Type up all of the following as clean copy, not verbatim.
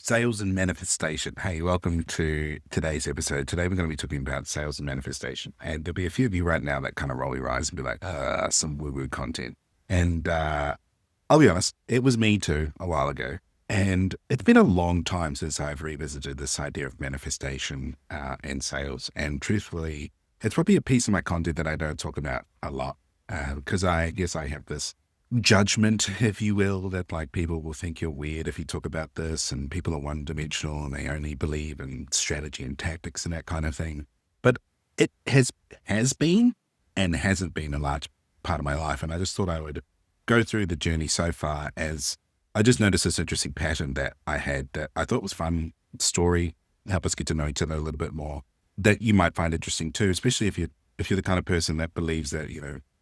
Sales and manifestation. Hey, welcome to today's episode. Today we're going to be talking about sales and manifestation. And there'll be a few of you right now that kind of roll your eyes and be like, some woo-woo content. And I'll be honest, it was me too a while ago. And it's been a long time since I've revisited this idea of manifestation and sales. And truthfully, it's probably a piece of my content that I don't talk about a lot because I guess I have this judgment, if you will, that like people will think you're weird if you talk about this, and people are one dimensional and they only believe in strategy and tactics and that kind of thing. But it has been and hasn't been a large part of my life. And I just thought I would go through the journey so far as I just noticed this interesting pattern that I had that I thought was fun story, help us get to know each other a little bit more, that you might find interesting too, especially if you're the kind of person that believes that,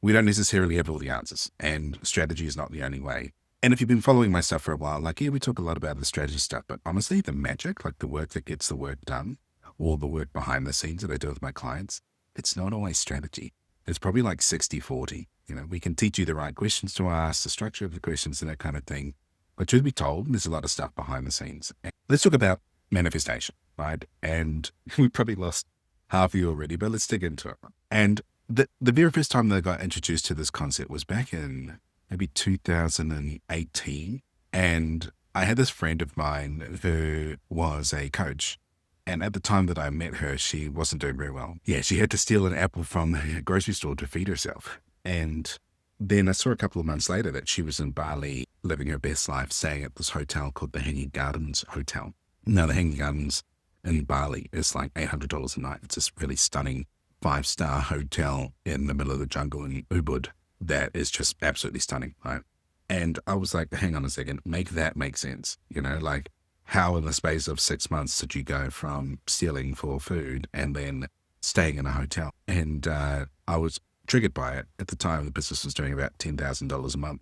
we don't necessarily have all the answers and strategy is not the only way. And if you've been following my stuff for a while, like, yeah, we talk a lot about the strategy stuff, but honestly, the magic, like the work that gets the work done, or the work behind the scenes that I do with my clients, it's not always strategy. It's probably like 60-40. We can teach you the right questions to ask, the structure of the questions and that kind of thing. But truth be told, there's a lot of stuff behind the scenes. And let's talk about manifestation, right? And we probably lost half of you already, but let's dig into it. And the very first time that I got introduced to this concept was back in maybe 2018. And I had this friend of mine who was a coach. And at the time that I met her, she wasn't doing very well. Yeah, she had to steal an apple from the grocery store to feed herself. And then I saw a couple of months later that she was in Bali living her best life, staying at this hotel called the Hanging Gardens Hotel. Now, the Hanging Gardens in Bali is like $800 a night. It's this really stunning 5-star hotel in the middle of the jungle in Ubud that is just absolutely stunning, right? And I was like, hang on a second, make that make sense. Like how in the space of 6 months did you go from stealing for food and then staying in a hotel? And I was triggered by it. At the time, the business was doing about $10,000 a month,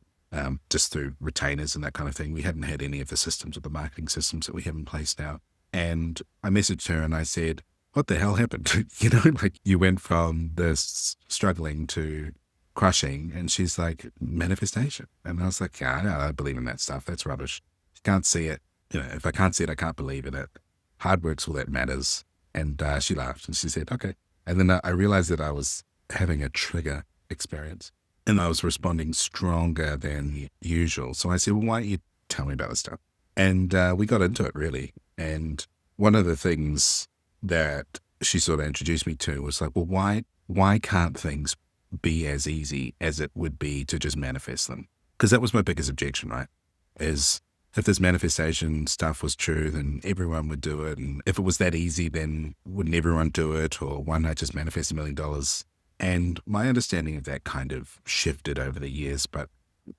just through retainers and that kind of thing. We hadn't had any of the systems or the marketing systems that we have in place now. And I messaged her and I said, what the hell happened? Like you went from this struggling to crushing. And she's like, manifestation. And I was like, yeah, I don't believe in that stuff. That's rubbish. You can't see it. If I can't see it, I can't believe in it. Hard work's all that matters. And she laughed and she said, okay. And then I realized that I was having a trigger experience and I was responding stronger than usual. So I said, well, why don't you tell me about this stuff? And we got into it really. And one of the things that she sort of introduced me to was like, well, why can't things be as easy as it would be to just manifest them? Because that was my biggest objection, right? Is if this manifestation stuff was true, then everyone would do it. And if it was that easy, then wouldn't everyone do it? Or why not just manifest $1 million? And my understanding of that kind of shifted over the years. But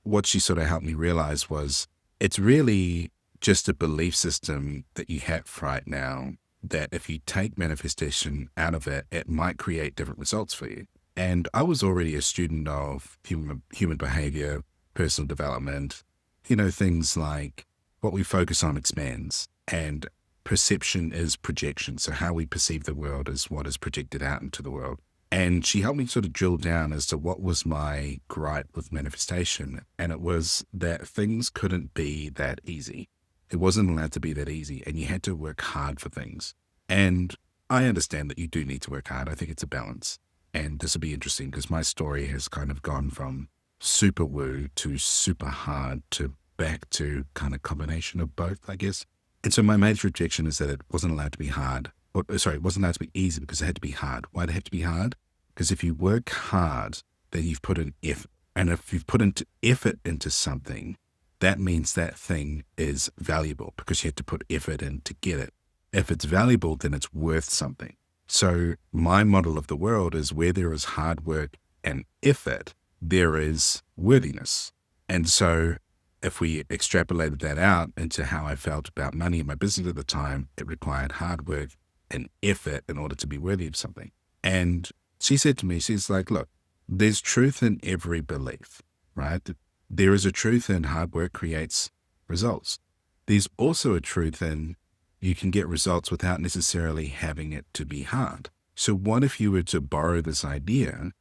what she sort of helped me realize was it's really just a belief system that you have right now, that if you take manifestation out of it, it might create different results for you. And I was already a student of human behavior, personal development, things like what we focus on expands and perception is projection. So how we perceive the world is what is projected out into the world. And she helped me sort of drill down as to what was my gripe with manifestation. And it was that things couldn't be that easy. It wasn't allowed to be that easy, and you had to work hard for things. And I understand that you do need to work hard. I think it's a balance. And this will be interesting because my story has kind of gone from super woo to super hard to back to kind of combination of both, I guess. And so my major objection is that it wasn't allowed to be hard. It wasn't allowed to be easy because it had to be hard. Why did it have to be hard? Because if you work hard, then you've put in effort. And if you've put into effort into something, that means that thing is valuable because you had to put effort in to get it. If it's valuable, then it's worth something. So my model of the world is where there is hard work and effort, there is worthiness. And so if we extrapolated that out into how I felt about money in my business at the time, it required hard work and effort in order to be worthy of something. And she said to me, she's like, look, there's truth in every belief, right? There is a truth in hard work creates results. There's also a truth in you can get results without necessarily having it to be hard. So what if you were to borrow this idea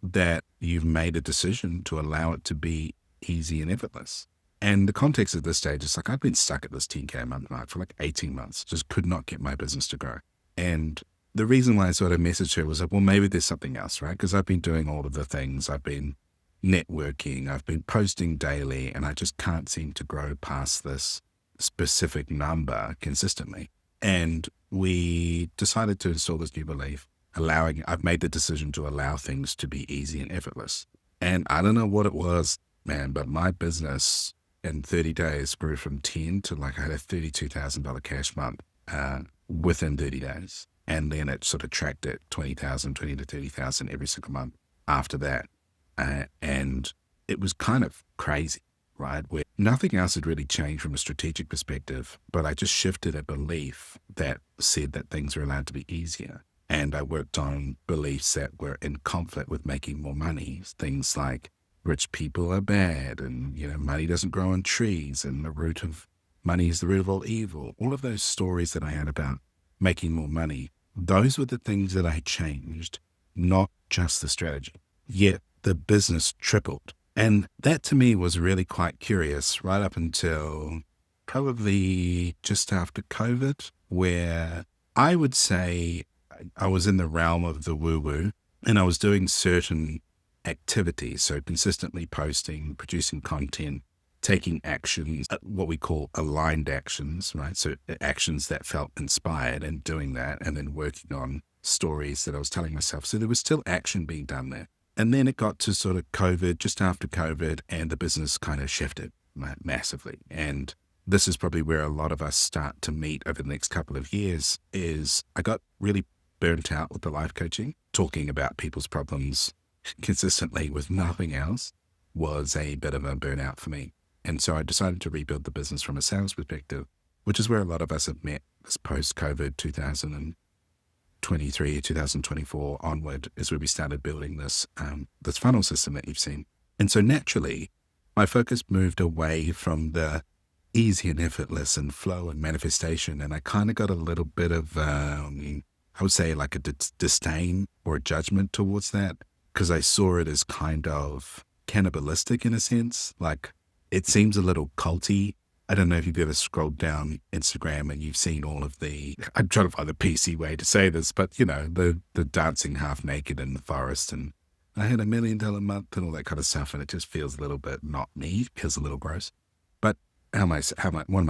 that you've made a decision to allow it to be easy and effortless? And the context at this stage is like, I've been stuck at this 10K a month mark for like 18 months, just could not get my business to grow. And the reason why I sort of messaged her was like, well, maybe there's something else, right? Because I've been doing all of the things. I've been networking, I've been posting daily, and I just can't seem to grow past this specific number consistently. And we decided to install this new belief, I've made the decision to allow things to be easy and effortless. And I don't know what it was, man, but my business in 30 days grew from 10 to like I had a $32,000 cash month within 30 days. And then it sort of tracked at 20 to 30,000 every single month after that. And it was kind of crazy, right? Where nothing else had really changed from a strategic perspective, but I just shifted a belief that said that things were allowed to be easier. And I worked on beliefs that were in conflict with making more money. Things like rich people are bad, and money doesn't grow on trees, and the root of money is the root of all evil. All of those stories that I had about making more money, those were the things that I changed, not just the strategy. Yet the business tripled. And that to me was really quite curious right up until probably just after COVID, where I would say I was in the realm of the woo-woo, and I was doing certain activities. So consistently posting, producing content, taking actions, what we call aligned actions, right? So actions that felt inspired, and doing that, and then working on stories that I was telling myself. So there was still action being done there. And then it got to sort of COVID, just after COVID, and the business kind of shifted massively. And this is probably where a lot of us start to meet over the next couple of years, is I got really burnt out with the life coaching. Talking about people's problems consistently with nothing else was a bit of a burnout for me. And so I decided to rebuild the business from a sales perspective, which is where a lot of us have met this post-COVID 2023, 2024 onward, is where we started building this funnel system that you've seen. And so naturally, my focus moved away from the easy and effortless and flow and manifestation. And I kind of got a little bit of, I would say like a disdain or a judgment towards that, because I saw it as kind of cannibalistic in a sense. Like, it seems a little culty. I don't know if you've ever scrolled down Instagram and you've seen all of I'm trying to find the PC way to say this, but the dancing half naked in the forest, and I had $1 million a month and all that kind of stuff. And it just feels a little bit not me, feels a little gross. But what am I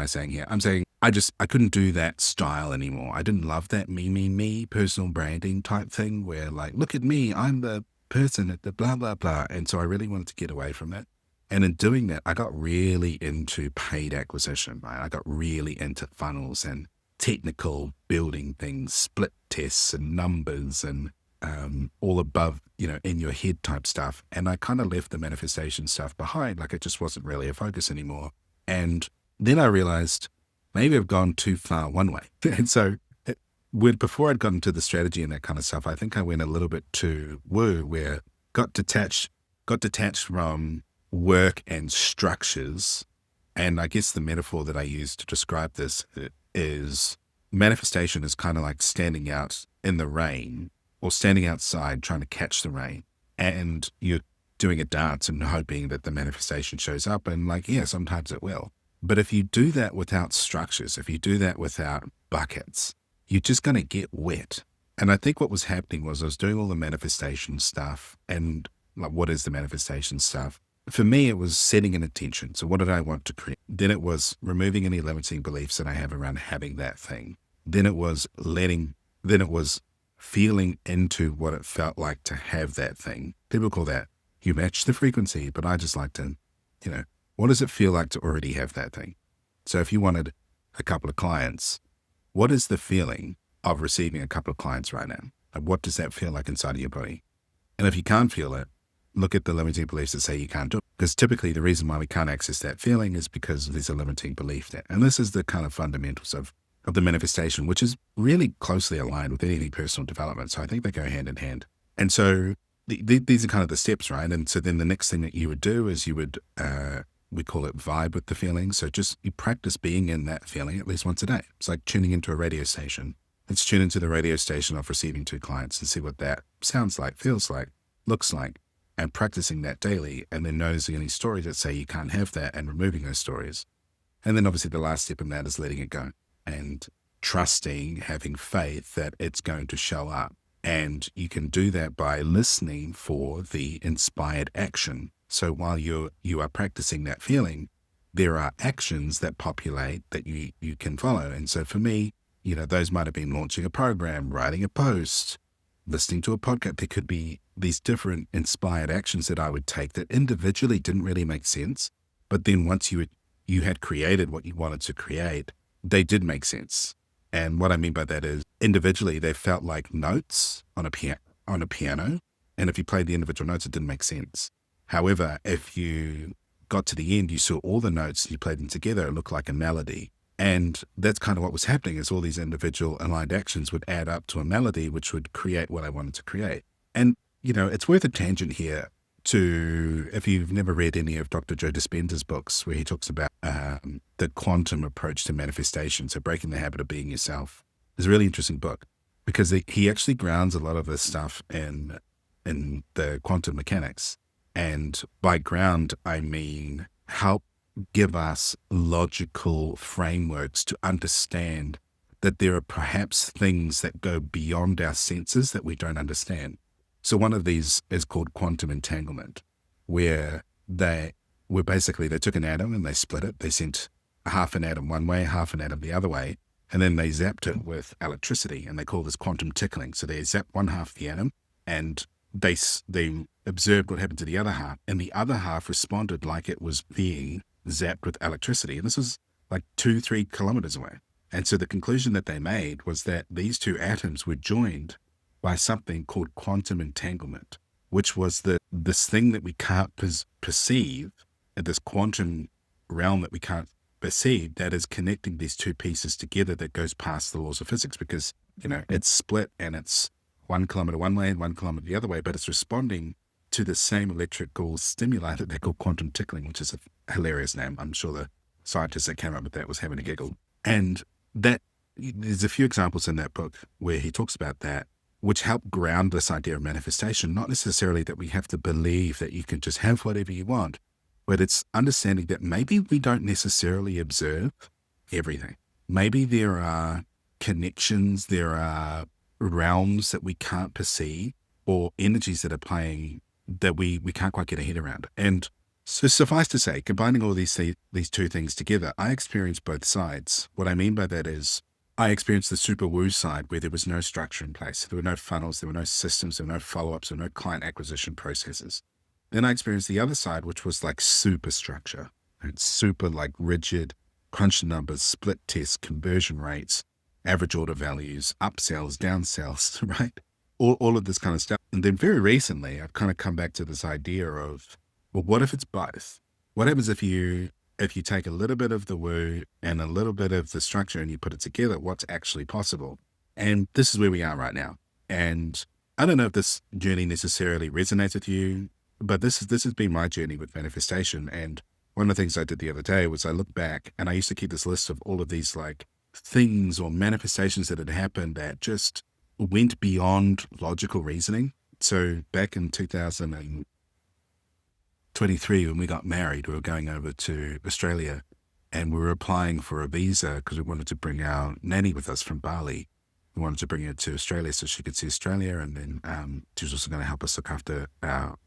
saying here? I'm saying I couldn't do that style anymore. I didn't love that me, personal branding type thing where like, look at me, I'm the person at the blah, blah, blah. And so I really wanted to get away from that. And in doing that, I got really into paid acquisition, right? I got really into funnels and technical building things, split tests and numbers and all above, in your head type stuff. And I kind of left the manifestation stuff behind. Like, it just wasn't really a focus anymore. And then I realized maybe I've gone too far one way. And so before I'd gotten to the strategy and that kind of stuff, I think I went a little bit too woo, where got detached from work and structures. And I guess the metaphor that I use to describe this is manifestation is kind of like standing out in the rain or standing outside trying to catch the rain. And you're doing a dance and hoping that the manifestation shows up. And like, yeah, sometimes it will. But if you do that without structures, if you do that without buckets, you're just going to get wet. And I think what was happening was I was doing all the manifestation stuff. And like, what is the manifestation stuff? For me, it was setting an intention. So what did I want to create? Then it was removing any limiting beliefs that I have around having that thing. Then it was feeling into what it felt like to have that thing. People call that you match the frequency, but I just like to, what does it feel like to already have that thing? So if you wanted a couple of clients, what is the feeling of receiving a couple of clients right now? Like, what does that feel like inside of your body? And if you can't feel it, look at the limiting beliefs that say you can't do it. Because typically the reason why we can't access that feeling is because there's a limiting belief there. And this is the kind of fundamentals of the manifestation, which is really closely aligned with any personal development. So I think they go hand in hand. And so these are kind of the steps, right? And so then the next thing that you would do is you would, we call it vibe with the feeling. So just you practice being in that feeling at least once a day. It's like tuning into a radio station. Let's tune into the radio station of receiving 2 clients and see what that sounds like, feels like, looks like. and practicing that daily, and then noticing any stories that say you can't have that and removing those stories. And then obviously the last step in that is letting it go and trusting, having faith that it's going to show up. And you can do that by listening for the inspired action. So while you are practicing that feeling, there are actions that populate that you can follow. And so for me, those might have been launching a program, writing a post, listening to a podcast. There could be these different inspired actions that I would take that individually didn't really make sense. But then once you had created what you wanted to create, they did make sense. And what I mean by that is individually, they felt like notes on a piano. And if you played the individual notes, it didn't make sense. However, if you got to the end, you saw all the notes, you played them together, it looked like a melody. And that's kind of what was happening, is all these individual aligned actions would add up to a melody, which would create what I wanted to create. And, it's worth a tangent here to, if you've never read any of Dr. Joe Dispenza's books, where he talks about the quantum approach to manifestation, so breaking the habit of being yourself. It's a really interesting book because he actually grounds a lot of this stuff in the quantum mechanics. And by ground, I mean help give us logical frameworks to understand that there are perhaps things that go beyond our senses that we don't understand. So one of these is called quantum entanglement, where they took an atom and they split it. They sent half an atom one way, half an atom the other way, and then they zapped it with electricity, and they call this quantum tickling. So they zapped one half of the atom, and they observed what happened to the other half, and the other half responded like it was being zapped with electricity. And this was like 2-3 kilometers away. And so the conclusion that they made was that these two atoms were joined by something called quantum entanglement, which was this thing that we can't perceive, this quantum realm that we can't perceive, that is connecting these two pieces together, that goes past the laws of physics, because it's split and it's 1 kilometer one way and 1 kilometer the other way, but it's responding to the same electrical stimuli that they call quantum tickling, which is a hilarious name. I'm sure the scientist that came up with that was having a giggle. And that there's a few examples in that book where he talks about that, which help ground this idea of manifestation. Not necessarily that we have to believe that you can just have whatever you want, but it's understanding that maybe we don't necessarily observe everything. Maybe there are connections, there are realms that we can't perceive, or energies that are playing that we can't quite get a head around. And so suffice to say, combining all these two things together, I experienced both sides. What I mean by that is I experienced the super woo side, where there was no structure in place. There were no funnels, there were no systems, there were no follow-ups, there were no client acquisition processes. Then I experienced the other side, which was like super structure, and super like rigid, crunch numbers, split tests, conversion rates, average order values, upsells, downsells, right? All of this kind of stuff. And then very recently, I've kind of come back to this idea of, well, what if it's both? What happens if you take a little bit of the woo and a little bit of the structure and you put it together? What's actually possible? And this is where we are right now. And I don't know if this journey necessarily resonates with you, but this has been my journey with manifestation. And one of the things I did the other day was I looked back, and I used to keep this list of all of these like things or manifestations that had happened that just went beyond logical reasoning. So back in 2023, when we got married, we were going over to Australia, and we were applying for a visa because we wanted to bring our nanny with us from Bali. We wanted to bring her to Australia so she could see Australia, and then she was also going to help us look after our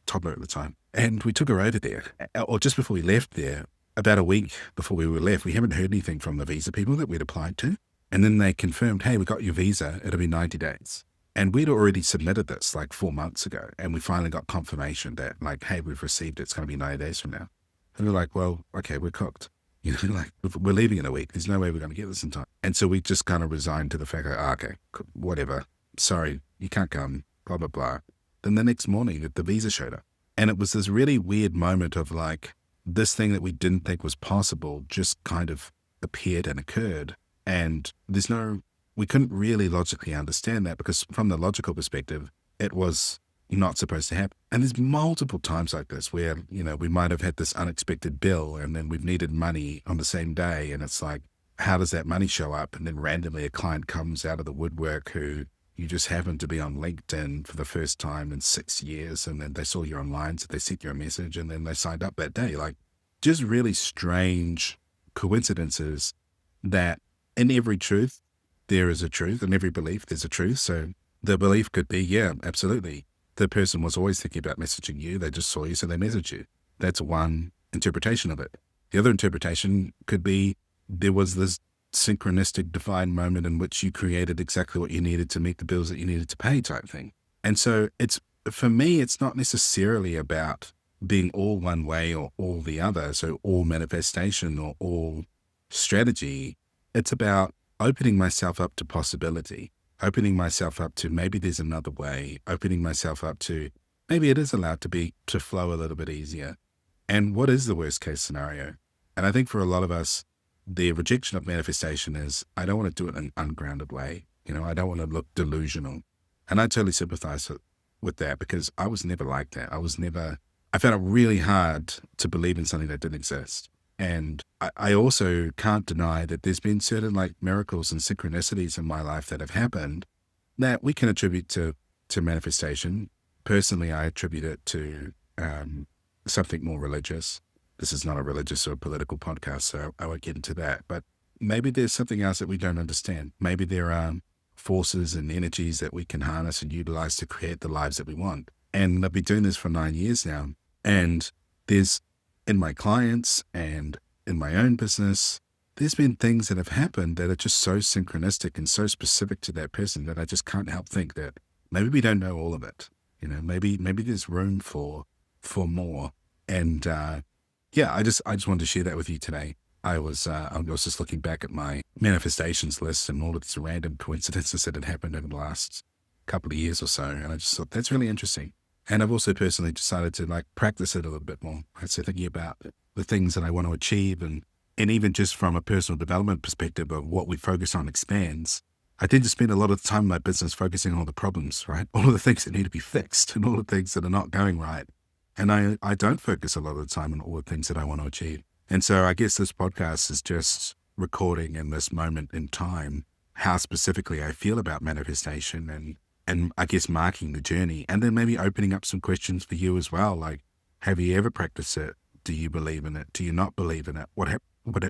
toddler at the time. And we took her over there, or just before we left there, about a week before we were left, we haven't heard anything from the visa people that we'd applied to. And then they confirmed, hey, we got your visa, it'll be 90 days. And we'd already submitted this like 4 months ago. And we finally got confirmation that like, hey, we've received it. It's going to be 90 days from now. And we're like, well, okay, we're cooked. Like we're leaving in a week. There's no way we're going to get this in time. And so we just kind of resigned to the fact that, okay, whatever. Sorry, you can't come, blah, blah, blah. Then the next morning, the visa showed up. And it was this really weird moment of like, this thing that we didn't think was possible just kind of appeared and occurred. And we couldn't really logically understand that, because from the logical perspective, it was not supposed to happen. And there's multiple times like this where, we might have had this unexpected bill, and then we've needed money on the same day. And it's like, how does that money show up? And then randomly a client comes out of the woodwork who, You just happened to be on LinkedIn for the first time in 6 years, and then they saw you online, so they sent you a message, and then they signed up that day. Like, just really strange coincidences that in every truth, there is a truth. In every belief, there's a truth. So the belief could be, yeah, absolutely. The person was always thinking about messaging you. They just saw you, so they messaged you. That's one interpretation of it. The other interpretation could be there was this synchronistic divine moment in which you created exactly what you needed to meet the bills that you needed to pay type thing. And so for me, it's not necessarily about being all one way or all the other. So all manifestation or all strategy. It's about opening myself up to possibility, opening myself up to maybe there's another way, opening myself up to maybe it is allowed to flow a little bit easier. And what is the worst case scenario? And I think for a lot of us, the rejection of manifestation is, I don't want to do it in an ungrounded way. I don't want to look delusional. And I totally sympathize with that because I was never like that. I found it really hard to believe in something that didn't exist. And I also can't deny that there's been certain like miracles and synchronicities in my life that have happened that we can attribute to manifestation. Personally, I attribute it to something more religious. This is not a religious or political podcast, so I won't get into that. But maybe there's something else that we don't understand. Maybe there are forces and energies that we can harness and utilize to create the lives that we want. And I've been doing this for 9 years now. And there's, in my clients and in my own business, there's been things that have happened that are just so synchronistic and so specific to that person that I just can't help think that maybe we don't know all of it. Maybe there's room for more. And yeah, I just wanted to share that with you today. I was just looking back at my manifestations list and all of these random coincidences that had happened over the last couple of years or so. And I just thought that's really interesting. And I've also personally decided to like practice it a little bit more. So thinking about the things that I want to achieve and even just from a personal development perspective of what we focus on expands. I tend to spend a lot of the time in my business focusing on all the problems, right? All of the things that need to be fixed and all the things that are not going right. And I don't focus a lot of the time on all the things that I want to achieve. And so I guess this podcast is just recording in this moment in time how specifically I feel about manifestation and I guess marking the journey, and then maybe opening up some questions for you as well. Like, have you ever practiced it? Do you believe in it? Do you not believe in it? What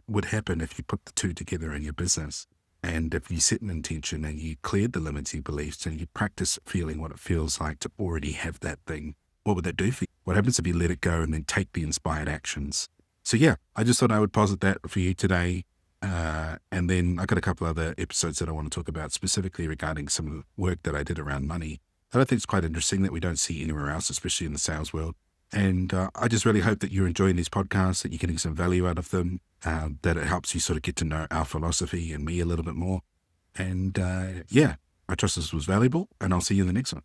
would happen if you put the two together in your business? And if you set an intention and you cleared the limiting beliefs and you practice feeling what it feels like to already have that thing, what would that do for you? What happens if you let it go and then take the inspired actions? So yeah, I just thought I would posit that for you today. And then I got a couple other episodes that I want to talk about specifically regarding some of the work that I did around money that I think is quite interesting that we don't see anywhere else, especially in the sales world. And I just really hope that you're enjoying these podcasts, that you're getting some value out of them, that it helps you sort of get to know our philosophy and me a little bit more. And yeah, I trust this was valuable, and I'll see you in the next one.